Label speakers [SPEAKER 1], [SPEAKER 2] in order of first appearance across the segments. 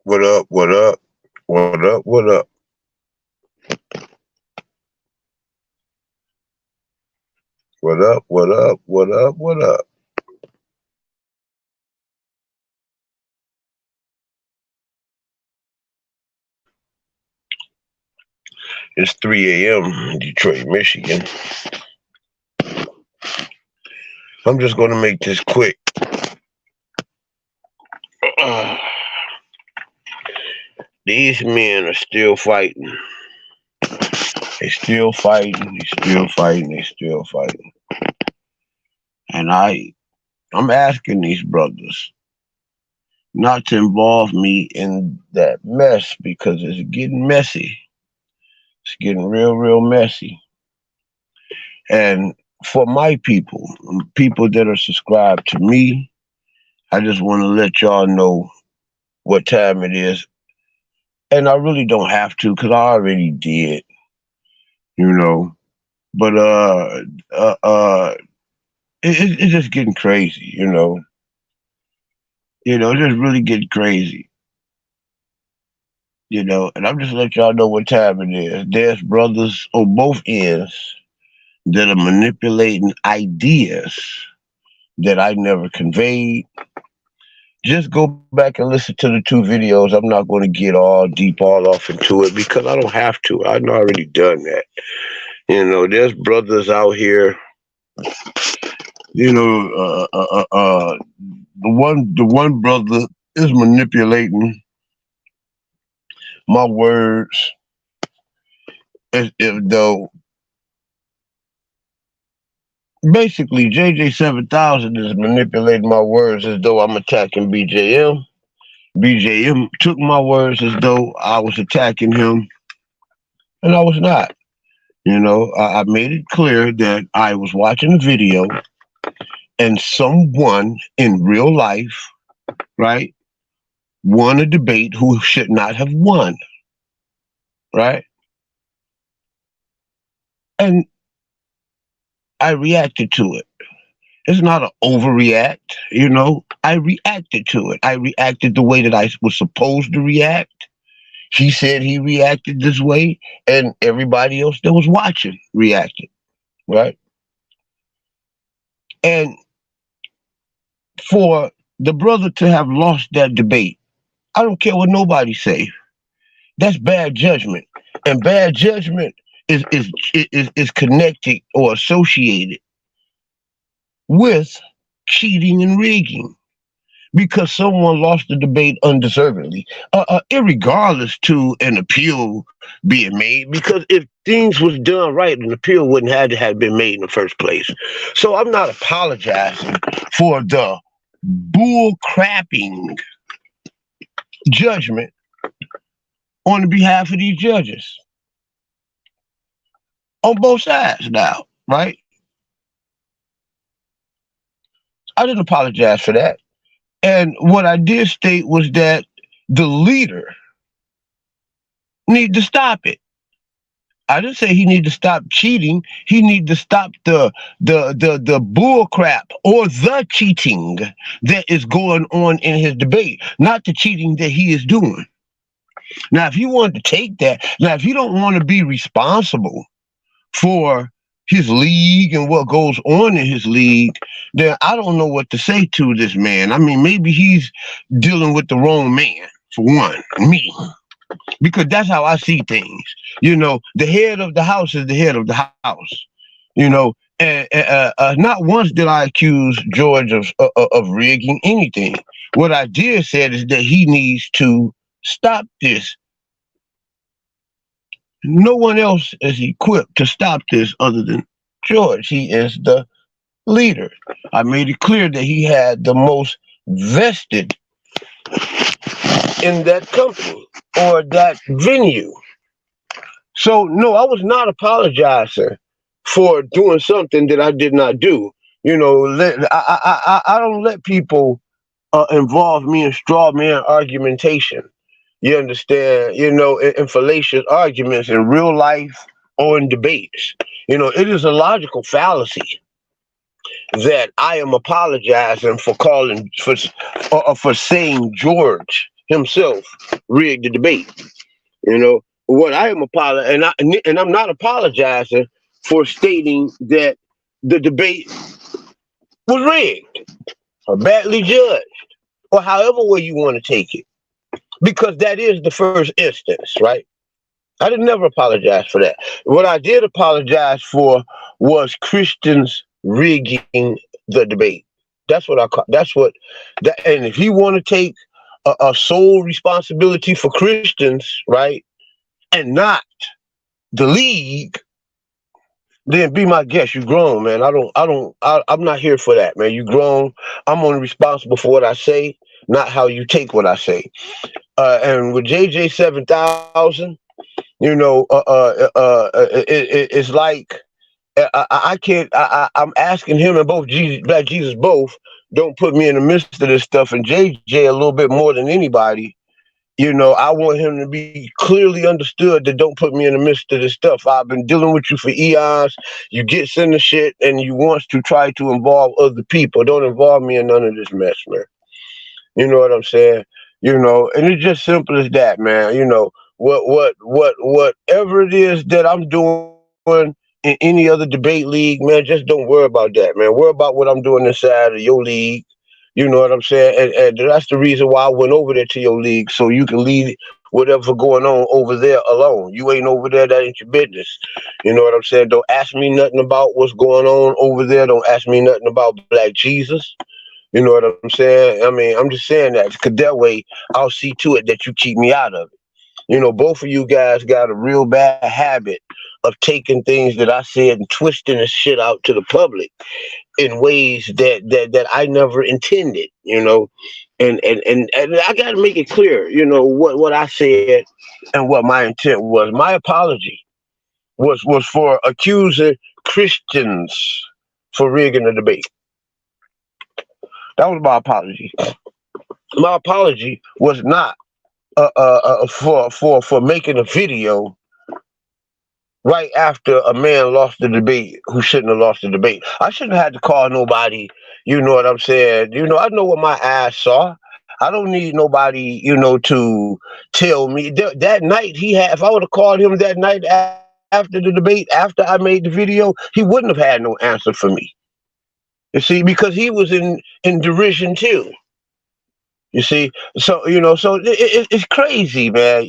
[SPEAKER 1] What up? What up? What up? What up? What up? What up? What up? What up? It's 3 a.m. in Detroit, Michigan. I'm just going to make this quick. These men are still fighting. They still fighting. They still fighting. They still fighting. And I'm asking these brothers not to involve me in that mess because it's getting messy. It's getting real, real messy. And for my people, people that are subscribed to me, I just want to let y'all know what time it is. And I really don't have to because I already did, you know. But it's just getting crazy, you know. It's just really getting crazy, you know. And I'm just let y'all know what time it is. There's brothers on both ends that are manipulating ideas that I never conveyed. Just go back and listen to the two videos. I'm not going to get all deep, all off into it because I don't have to. I've already done that. There's brothers out here. The one brother is manipulating my words as if though basically JJ7000 is manipulating my words as though I'm attacking BJM. BJM took my words as though I was attacking him, and I was not. I made it clear that I was watching a video and someone in real life, right, won a debate who should not have won, right? And I reacted to it. It's not an overreact, I reacted to it. I reacted the way that I was supposed to react. He said he reacted this way, and everybody else that was watching reacted, right? And for the brother to have lost that debate, I don't care what nobody say. That's bad judgment, and bad judgment is connected or associated with cheating and rigging because someone lost the debate undeservedly, irregardless to an appeal being made. Because if things was done right, an appeal wouldn't have to have been made in the first place. So I'm not apologizing for the bull crapping judgment on behalf of these judges on both sides now, right? I didn't apologize for that. And what I did state was that the leader need to stop it. I didn't say he need to stop cheating. He need to stop the bull crap or the cheating that is going on in his debate, not the cheating that he is doing. Now, if he wanted to take that, now if he don't want to be responsible for his league and what goes on in his league, then I don't know what to say to this man. I mean, maybe he's dealing with the wrong man, for one, me. Because that's how I see things. The head of the house is the head of the house. And not once did I accuse George of rigging anything. What I did said is that he needs to stop this. No one else is equipped to stop this other than George. He is the leader. I made it clear that he had the most vested in that company or that venue. So, no, I was not apologizing for doing something that I did not do. I don't let people involve me in straw man argumentation. You understand? In fallacious arguments in real life or in debates. It is a logical fallacy that I am apologizing for saying George himself rigged the debate. What I am and I'm not apologizing for stating that the debate was rigged or badly judged, or however way you want to take it, because that is the first instance, right? I didn't never apologize for that. What I did apologize for was Christians rigging the debate. That's what I call. That's what. That, and if you want to take a sole responsibility for Christians, right, and not the league, then be my guest. You grown, man. I'm not here for that, man. You grown. I'm only responsible for what I say, not how you take what I say. And with JJ7000, it's like I can't. I'm asking him and both Jesus, Black Jesus, both don't put me in the midst of this stuff. And JJ a little bit more than anybody. I want him to be clearly understood that don't put me in the midst of this stuff. I've been dealing with you for eons. You get in the shit and you want to try to involve other people. Don't involve me in none of this mess, man. You know what I'm saying? And it's just simple as that, man. Whatever it is that I'm doing in any other debate league, man, just don't worry about that, man. Worry about what I'm doing inside of your league. You know what I'm saying? And that's the reason why I went over there to your league, so you can leave whatever going on over there alone. You ain't over there, that ain't your business. You know what I'm saying? Don't ask me nothing about what's going on over there. Don't ask me nothing about Black Jesus. You know what I'm saying? I mean, I'm just saying that because that way I'll see to it that you keep me out of it. Both of you guys got a real bad habit of taking things that I said and twisting the shit out to the public in ways that I never intended, and I got to make it clear, what I said and what my intent was. My apology was for accusing Christians for rigging the debate. That was my apology. My apology was not for making a video right after a man lost the debate who shouldn't have lost the debate. I shouldn't have had to call nobody. You know what I'm saying? I know what my eyes saw. I don't need nobody, to tell me that night he had. If I would have called him that night after the debate, after I made the video, he wouldn't have had no answer for me. You see, because he was in derision too. You see, so it's crazy, man.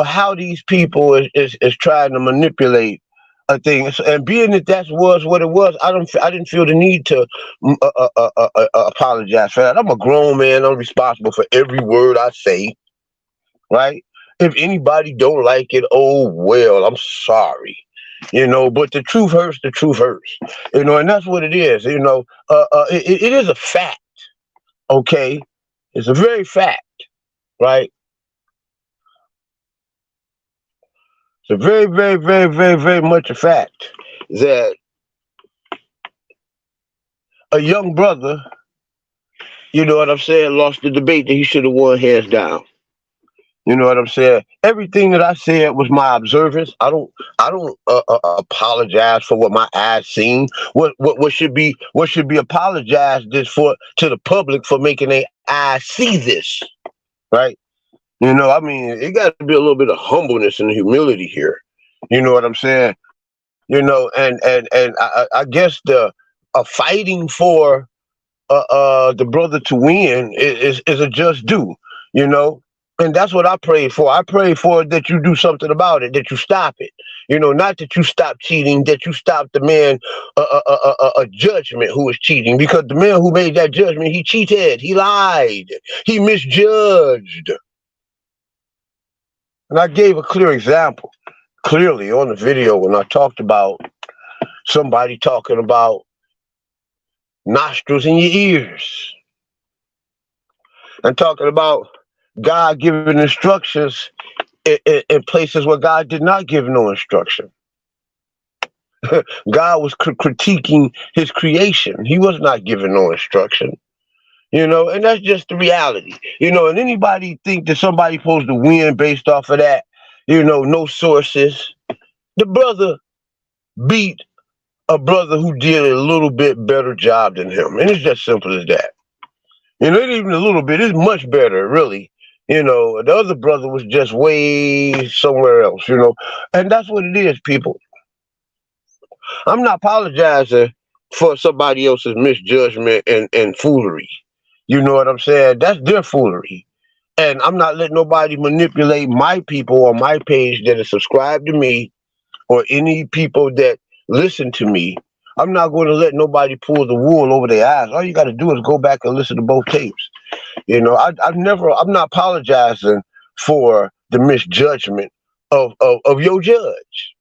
[SPEAKER 1] How these people is trying to manipulate a thing, and being that was what it was, I didn't feel the need to apologize for that. I'm a grown man. I'm responsible for every word I say. Right? If anybody don't like it, oh well, I'm sorry. But the truth hurts. The truth hurts. And that's what it is. It is a fact. Okay, it's a very fact, right? It's a very, very, very, very, very much a fact that a young brother, you know what I'm saying, lost the debate that he should have won hands down. You know what I'm saying? Everything that I said was my observance. I don't apologize for what my eyes seen. What should be apologized is for to the public for making their eyes see this, right? I mean, it got to be a little bit of humbleness and humility here. You know what I'm saying? And I guess the fighting for the brother to win is a just due. You know, and that's what I pray for. I pray for that you do something about it, that you stop it. Not that you stop cheating, that you stop the man a judgment who is cheating, because the man who made that judgment, he cheated, he lied, he misjudged. And I gave a clear example, clearly on the video when I talked about somebody talking about nostrils in your ears and talking about God giving instructions in places where God did not give no instruction. God was critiquing his creation. He was not giving no instruction. And that's just the reality. And anybody think that somebody's supposed to win based off of that, no sources. The brother beat a brother who did a little bit better job than him. And it's just simple as that. You know, it even a little bit. It's much better, really. You know, the other brother was just way somewhere else, you know. And that's what it is, people. I'm not apologizing for somebody else's misjudgment and foolery. You know what I'm saying? That's their foolery. And I'm not letting nobody manipulate my people on my page that are subscribed to me or any people that listen to me. I'm not going to let nobody pull the wool over their eyes. All you got to do is go back and listen to both tapes. You know, I'm not apologizing for the misjudgment of your judge.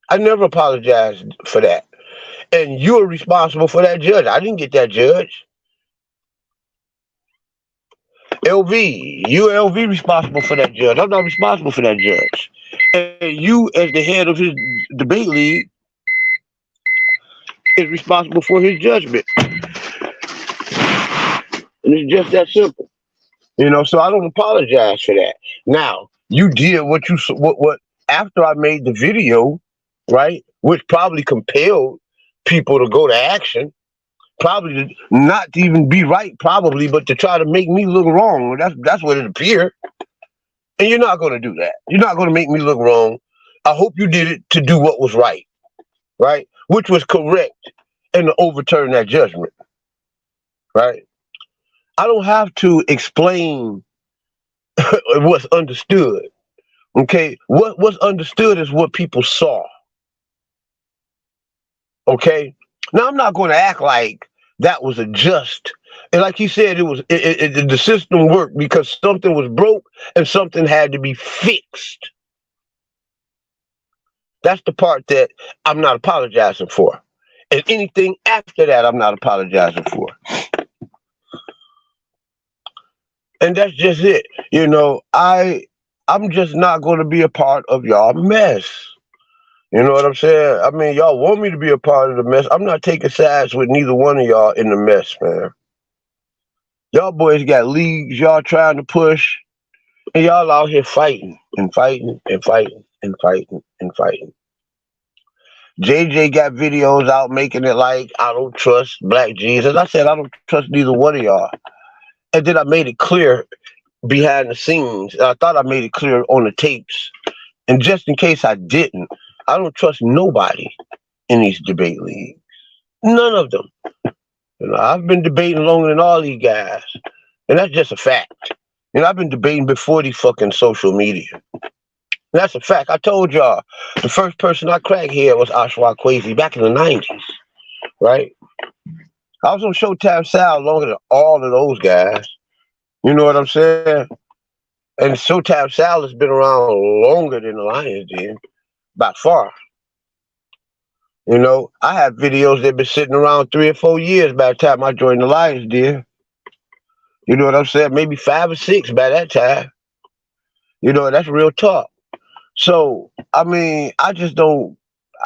[SPEAKER 1] I never apologized for that. And you're responsible for that judge. I didn't get that judge. LV, you LV responsible for that judge. I'm not responsible for that judge. And you, as the head of his debate league, is responsible for his judgment. And it's just that simple. You know, so I don't apologize for that. Now, you did what after I made the video, right? Which probably compelled people to go to action. Probably not to even be right, probably, but to try to make me look wrong. That's what it appeared. And you're not going to do that. You're not going to make me look wrong. I hope you did it to do what was right? Which was correct, and to overturn that judgment, right? I don't have to explain what's understood. Okay, what's understood is what people saw. Okay, now I'm not going to act like that was a just. And like he said, the system worked because something was broke and something had to be fixed. That's the part that I'm not apologizing for. And anything after that, I'm not apologizing for. And that's just it. You know, I'm just not going to be a part of y'all mess. You know what I'm saying? I mean, y'all want me to be a part of the mess. I'm not taking sides with neither one of y'all in the mess, man. Y'all boys got leagues y'all trying to push, and y'all out here fighting and fighting and fighting and fighting and fighting. JJ got videos out making it like I don't trust Black Jesus. I said I don't trust neither one of y'all. And then I made it clear behind the scenes. I thought I made it clear on the tapes. And just in case I didn't, I don't trust nobody in these debate leagues. None of them. You know, I've been debating longer than all these guys. And that's just a fact. You know, I've been debating before these fucking social media. That's a fact. I told y'all, the first person I cracked here was Ashwa Kwesi back in the 90s, right? I was on Showtime Sal longer than all of those guys. You know what I'm saying? And Showtime Sal has been around longer than the Lions did, by far. You know, I have videos that been sitting around 3 or 4 years by the time I joined the Lions did. You know what I'm saying? Maybe 5 or 6 by that time. You know, that's real talk. So, I mean, I just don't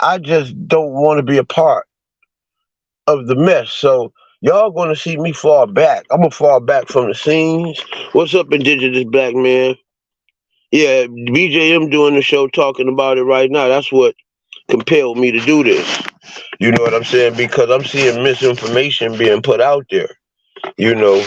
[SPEAKER 1] want to be a part of the mess. So y'all gonna see me fall back. I'm gonna fall back from the scenes. What's up, Indigenous Black Man? Yeah, BJM doing the show talking about it right now. That's what compelled me to do this. You know what I'm saying? Because I'm seeing misinformation being put out there. You know,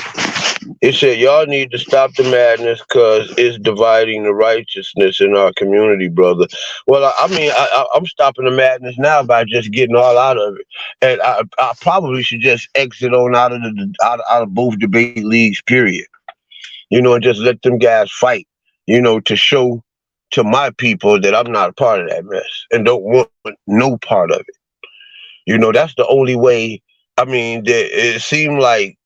[SPEAKER 1] it said y'all need to stop the madness because it's dividing the righteousness in our community, brother. Well, I mean, I'm stopping the madness now by just getting all out of it, and I probably should just exit on out of out of both debate leagues, period. You know, and just let them guys fight. You know, to show to my people that I'm not a part of that mess and don't want no part of it. You know, that's the only way. I mean, it seemed like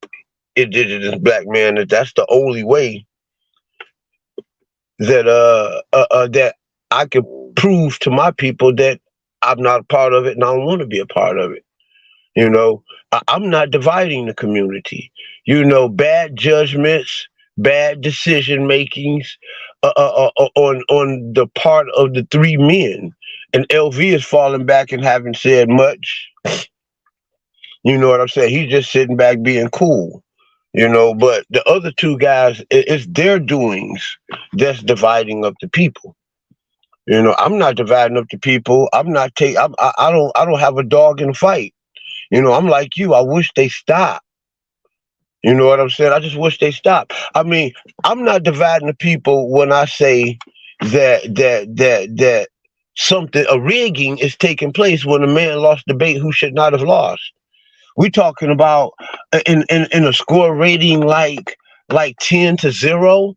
[SPEAKER 1] Indigenous Black man that's the only way that that I can prove to my people that I'm not a part of it and I don't want to be a part of it. You know, I'm not dividing the community. You know, bad judgments, bad decision makings on the part of the 3 men, and LV is falling back and haven't said much. You know what I'm saying? He's just sitting back being cool. You know, but the other 2 guys, it's their doings that's dividing up the people. You know, I'm not dividing up the people. I don't have a dog in the fight. You know, I'm like you. I wish they stop. You know what I'm saying? I just wish they stopped. I mean, I'm not dividing the people when I say that something a rigging is taking place when a man lost debate who should not have lost. We talking about in a score rating like 10-0.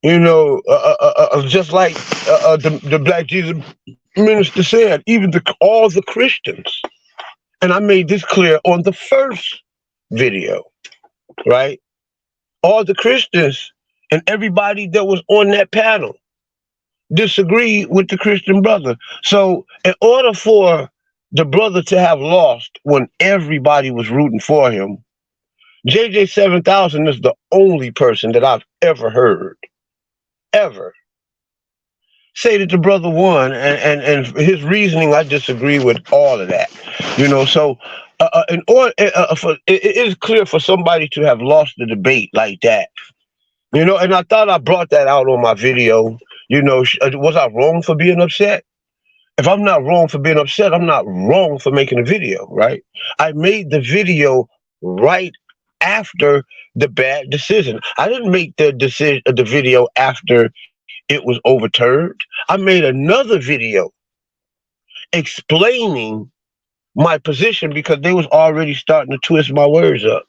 [SPEAKER 1] You know, just like the Black Jesus minister said, even all the Christians, and I made this clear on the first video, right? All the Christians and everybody that was on that panel disagreed with the Christian brother. So, in order for the brother to have lost when everybody was rooting for him, JJ7000 is the only person that I've ever heard, ever, say that the brother won, and his reasoning, I disagree with all of that. You know, so in order it is clear for somebody to have lost the debate like that. You know, and I thought I brought that out on my video. You know, was I wrong for being upset? If I'm not wrong for being upset, I'm not wrong for making a video, right? I made the video right after the bad decision. I didn't make the video after it was overturned. I made another video explaining my position because they was already starting to twist my words up.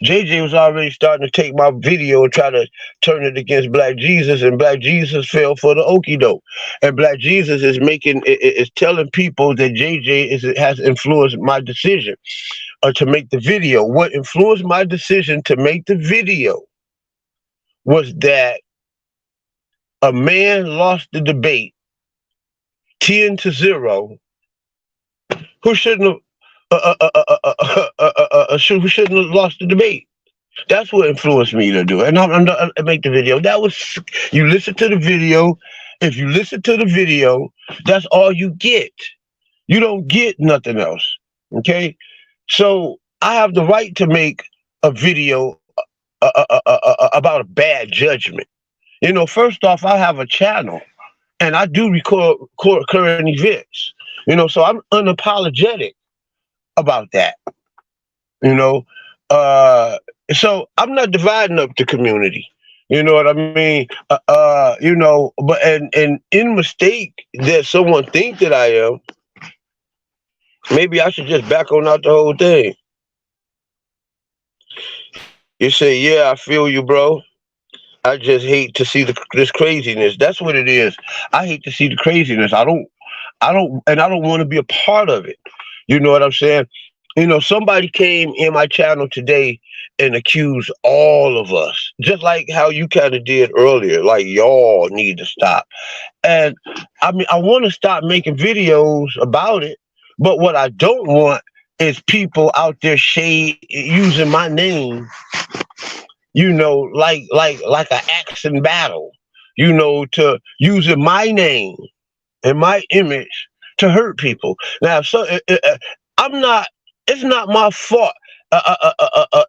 [SPEAKER 1] JJ was already starting to take my video and try to turn it against Black Jesus, and Black Jesus fell for the okie doke. And Black Jesus is is telling people that JJ has influenced my decision to make the video. What influenced my decision to make the video was that a man lost the debate 10-0 who shouldn't have who shouldn't have lost the debate. That's what influenced me to do it. And I make the video. That was, you listen to the video. If you listen to the video, that's all you get. You don't get nothing else. Okay? So I have the right to make a video about a bad judgment. You know, first off, I have a channel and I do record current events. You know, so I'm unapologetic about that. You know, so I'm not dividing up the community. You know what I mean? You know, but and in mistake that someone think that I am, maybe I should just back on out the whole thing. You say, yeah, I feel you, bro. I just hate to see this craziness. That's what it is. I hate to see the craziness. I don't, and I don't want to be a part of it. You know what I'm saying? You know, somebody came in my channel today and accused all of us, just like how you kind of did earlier, like y'all need to stop. And I mean, I want to stop making videos about it, but what I don't want is people out there using my name, you know, like an axe in battle, you know, to using my name and my image to hurt people. Now, so I'm not. It's not my fault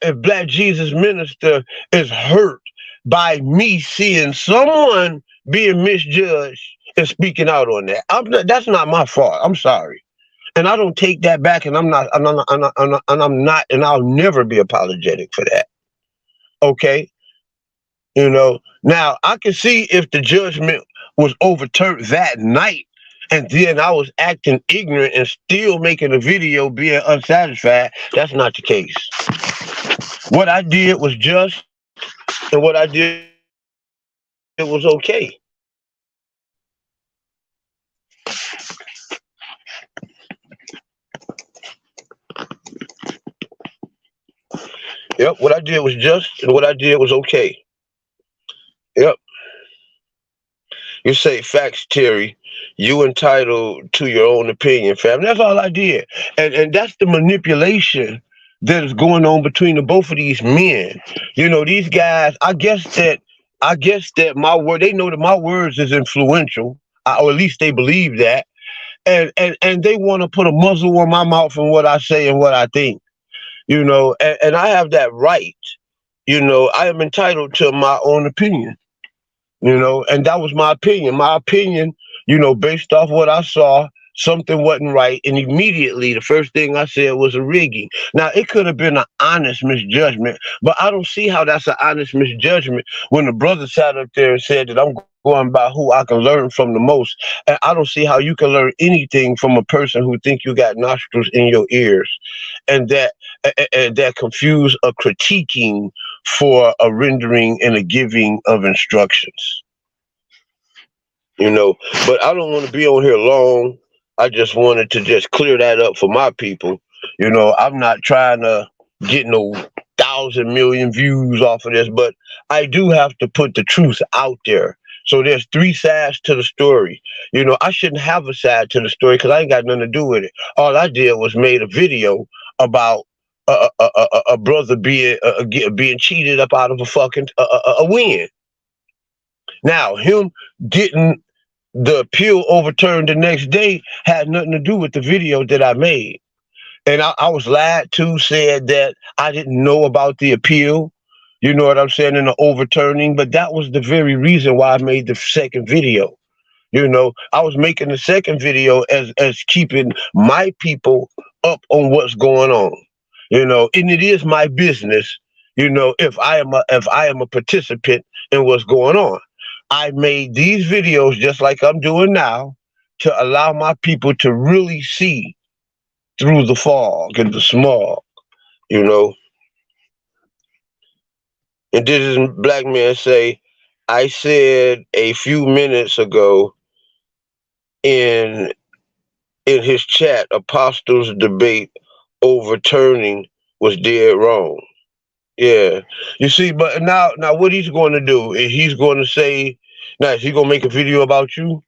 [SPEAKER 1] if Black Jesus minister is hurt by me seeing someone being misjudged and speaking out on that. That's not my fault. I'm sorry, and I don't take that back. And I'm not. And I'll never be apologetic for that. Okay, you know. Now I can see if the judgment was overturned that night, and then I was acting ignorant and still making a video being unsatisfied. That's not the case. What I did was just, and what I did was okay. Yep, what I did was just, and what I did was okay. Yep. You say facts, Terry. You entitled to your own opinion, fam. That's all I did. And that's the manipulation that is going on between the both of these men. You know, these guys, I guess that my word, they know that my words is influential, or at least they believe that. And they want to put a muzzle on my mouth and what I say and what I think. You know, and I have that right. You know, I am entitled to my own opinion. You know, and that was my opinion. My opinion, you know, based off what I saw, something wasn't right, and immediately the first thing I said was a rigging. Now it could have been an honest misjudgment, but I don't see how that's an honest misjudgment when the brother sat up there and said that I'm going by who I can learn from the most, and I don't see how you can learn anything from a person who think you got nostrils in your ears, and that confuse a critiquing for a rendering and a giving of instructions. you know. But I don't want to be on here long. I just wanted to just clear that up for my people. I'm not trying to get no 1,000 million views off of this, but I do have to put the truth out there. So there's three sides to the story. I shouldn't have a side to the story because I ain't got nothing to do with it. All I did was made a video about a brother being cheated up out of a fucking a win. Now him getting the appeal overturned the next day had nothing to do with the video that I made. And I was lied to, said that I didn't know about the appeal, you know what I'm saying, and the overturning. But that was the very reason why I made the second video. I was making the second video as keeping my people up on what's going on. And it is my business, if I am a participant in what's going on. I made these videos just like I'm doing now to allow my people to really see through the fog and the smog, you know. And this is Black Man say, I said a few minutes ago in his chat, Apostles debate overturning was dead wrong. Yeah. You see, but now what he's going to do is he's going to say, now is he going to make a video about you?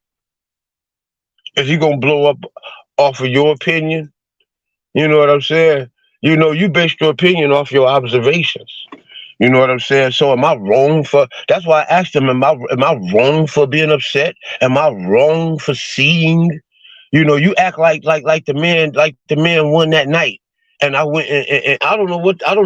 [SPEAKER 1] Is he going to blow up off of your opinion? You know what I'm saying? You based your opinion off your observations. You know what I'm saying? So am I wrong for, that's why I asked him, am I wrong for being upset? Am I wrong for seeing? You act like the man won that night. And I went and I don't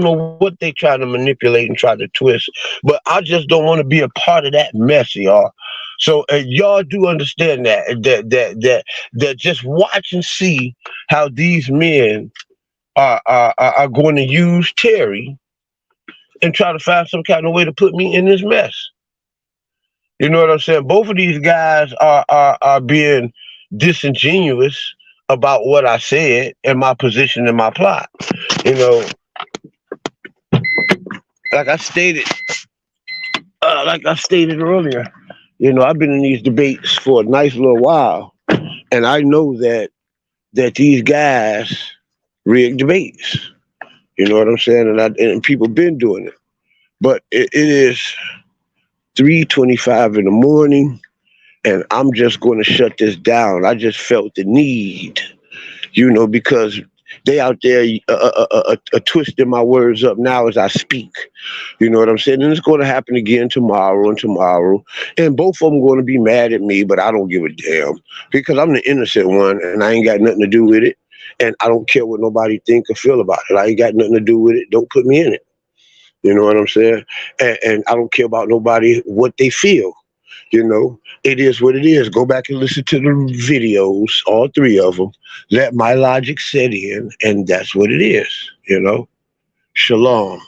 [SPEAKER 1] know what they trying to manipulate and try to twist, but I just don't want to be a part of that mess, y'all. So y'all do understand that just watch and see how these men are going to use Terry and try to find some kind of way to put me in this mess. You know what I'm saying? Both of these guys are being disingenuous about what I said and my position and my plot. Like I stated earlier, I've been in these debates for a nice little while, and I know that these guys rig debates. You know what I'm saying? And people been doing it. But it is 3:25 in the morning, and I'm just going to shut this down. I just felt the need, because they out there twisting my words up now as I speak. You know what I'm saying? And it's going to happen again tomorrow and tomorrow. And both of them going to be mad at me, but I don't give a damn because I'm the innocent one and I ain't got nothing to do with it. And I don't care what nobody think or feel about it. I ain't got nothing to do with it. Don't put me in it. You know what I'm saying? And I don't care about nobody, what they feel. It is what it is. Go back and listen to the videos, all three of them. Let my logic set in, and that's what it is. Shalom.